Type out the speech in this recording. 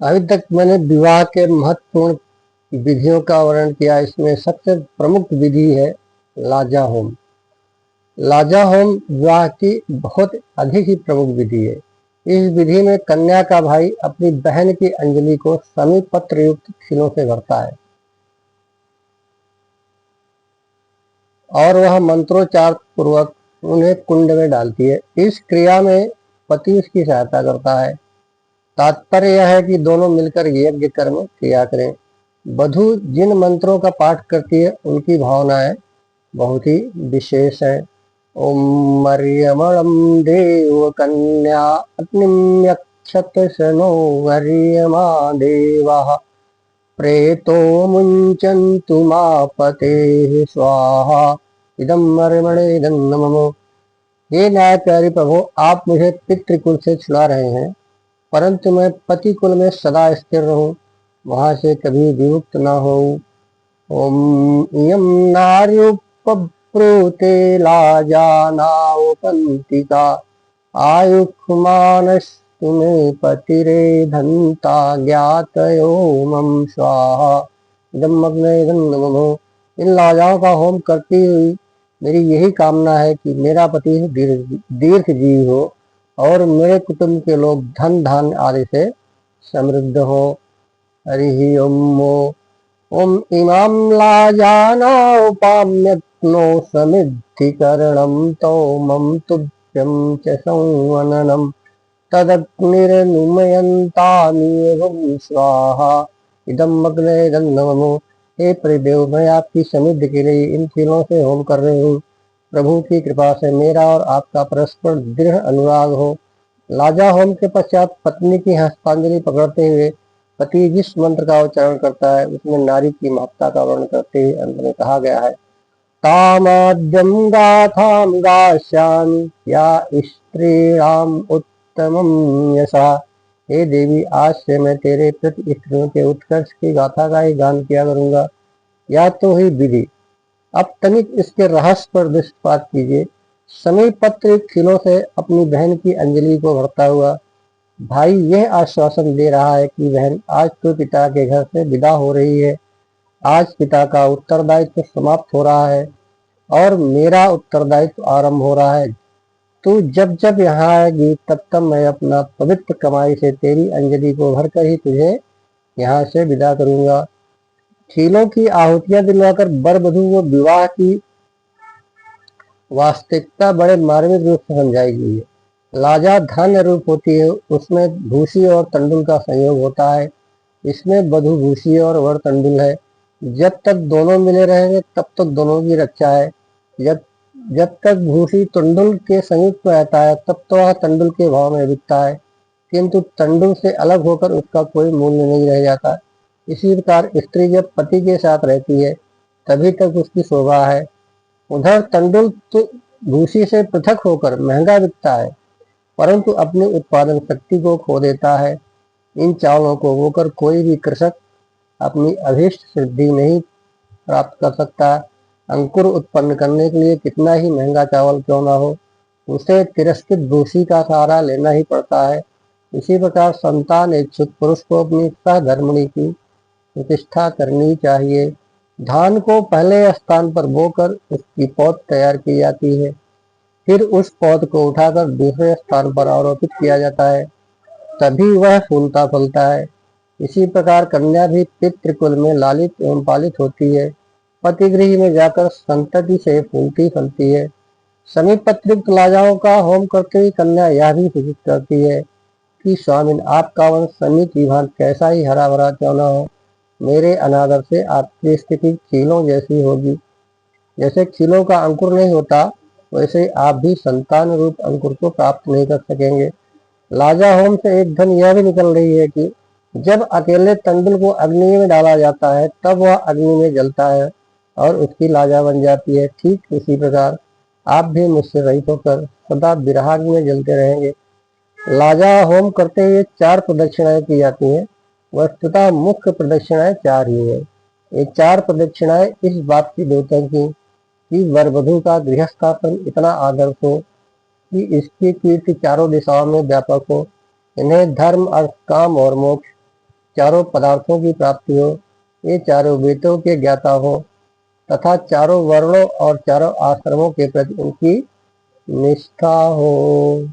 अभी तक मैंने विवाह के महत्वपूर्ण विधियों का वर्णन किया। इसमें सबसे प्रमुख विधि है लाजा होम। लाजा होम विवाह की बहुत अधिक ही प्रमुख विधि है। इस विधि में कन्या का भाई अपनी बहन की अंजलि को समी पत्र युक्त खिलों से भरता है और वह मंत्रोच्चार पूर्वक उन्हें कुंड में डालती है। इस क्रिया में पति उसकी सहायता करता है। तात्पर्य यह है कि दोनों मिलकर यज्ञ कर्म किया करें। वधू जिन मंत्रों का पाठ करती है उनकी भावनाएं बहुत ही विशेष है। ओम मरियमणं देव कन्या अग्निं यक्षत शनो वर्यमा देवाः प्रेतो मुञ्चन्तु मापतेः स्वाहा इदं मरिमणे इदं नमः। हे न्यायकारी प्रभु, आप मुझे पितृकुल से छुड़ा रहे हैं, परंतु मैं पति कुल में सदा स्थिर रहूं, वहां से कभी विमुक्त न हो। ओम इयं नार्युपब्रूते लाजानावपन्तिका आयुष्मानस्तु मे पतिरेधन्ता ज्ञातयो मम स्वाहा इदं अग्ने इदं नमः। इन लाजाओं का होम करती हुई मेरी यही कामना है कि मेरा पति दीर्घ जीवी हो और मेरे कुटुंब के लोग धन धान्य आदि से समृद्ध हो। हरि ओम। ओम इमां लाजानामुपाम्यग्नो समिद्धिकरणं तौमं तुभ्यं च संवननं तदग्निर्नुमयन्तामेवं स्वाहा इदं अग्ने इदं नमः। हे परिदेव, मैं आपकी समिद्धि के लिए इन खीलों से होम कर रही हूँ। प्रभु की कृपा से मेरा और आपका परस्पर दृढ़ अनुराग हो। लाजा होम के पश्चात पत्नी की हस्तांजलि पकड़ते हुए पति जिस मंत्र का उच्चारण करता है उसमें नारी की महत्ता का वर्णन करते हुए अंत में कहा गया है, तामाद्यम गाथाम गास्यामि या स्त्रीणाम उत्तमम यशा। हे देवी, आज से मैं तेरे प्रति स्त्रियों के उत्कर्ष की गाथा का ही गान किया करूंगा। या तो ही विधि। अब तनिक इसके रहस्य पर दृष्टिपात कीजिए। समी पत्र खिलों से अपनी बहन की अंजलि को भरता हुआ भाई यह आश्वासन दे रहा है कि बहन, आज तो पिता के घर से विदा हो रही है। आज पिता का उत्तरदायित्व समाप्त हो रहा है और मेरा उत्तरदायित्व आरंभ हो रहा है। तू जब जब यहाँ आएगी तब तब मैं अपना पवित्र कमाई से तेरी अंजलि को भरकर ही तुझे यहाँ से विदा करूंगा। खीलों की आहुतियां दिलवाकर वर वधू को विवाह की वास्तविकता बड़े मार्मिक रूप से समझाई गई है। लाजा धान्य रूप होती है, उसमें भूसी और तंडुल का संयोग होता है। इसमें वधु भूसी और वर तंडुल है। जब तक दोनों मिले रहेंगे तब तक दोनों की रक्षा है। जब जब तक भूसी तंडुल के संयुक्त में रहता है तब तो वह तंडुल के भाव में बिकता है, किंतु तंडुल से अलग होकर उसका कोई मूल्य नहीं रह जाता। इसी प्रकार स्त्री जब पति के साथ रहती है तभी तक उसकी शोभा है। उधर तंडुल तो भूसी से पृथक होकर महंगा बिकता है, परंतु अपनी उत्पादन शक्ति को खो देता है। इन चावलों को बोकर कोई भी कृषक अपनी अभीष्ट सिद्धि नहीं प्राप्त कर सकता। अंकुर उत्पन्न करने के लिए कितना ही महंगा चावल क्यों ना हो, उसे तिरस्कृत भूसी का सहारा लेना ही पड़ता है। इसी प्रकार संतान इच्छुक पुरुष को अपनी सहधर्मिणी की प्रतिष्ठा करनी चाहिए। धान को पहले स्थान पर बोकर उसकी पौध तैयार की जाती है, फिर उस पौध को उठाकर दूसरे स्थान पर आरोपित किया जाता है, तभी वह फूलता फलता है। इसी प्रकार कन्या भी पितृकुल में लालित एवं पालित होती है, पतिगृह में जाकर संतति से फूलती फलती है। समीपत्रिक्त लाजाओं का होम करते हुए कन्या यह भी सूचित करती है कि स्वामिन, आपका वंश समी की भांति कैसा ही हरा भरा क्यों न हो, मेरे अनादर से आपकी स्थिति खीलों जैसी होगी। जैसे खीलों का अंकुर नहीं होता, वैसे आप भी संतान रूप अंकुर को प्राप्त नहीं कर सकेंगे। लाजा होम से एक धन यह भी निकल रही है कि जब अकेले तंडुल को अग्नि में डाला जाता है तब वह अग्नि में जलता है और उसकी लाजा बन जाती है। ठीक इसी प्रकार आप भी मुझसे रहित होकर सदा विराग में जलते रहेंगे। लाजा होम करते हुए 4 प्रदक्षिणाएं की जाती हैं। वस्तुतः मुख्य प्रदक्षिणाएं 4 ही है। ये 4 प्रदक्षिणाएं इस बात की द्योतक की कि वर वधु का गृहस्थापन इतना आदर्श हो कि इसकी कीर्ति चारों दिशाओं में व्यापक हो। इन्हें धर्म, अर्थ, काम और मोक्ष चारों पदार्थों की प्राप्ति हो, ये चारों वेदों के ज्ञाता हो तथा चारों वर्णों और चारों आश्रमों के प्रति उनकी निष्ठा हो।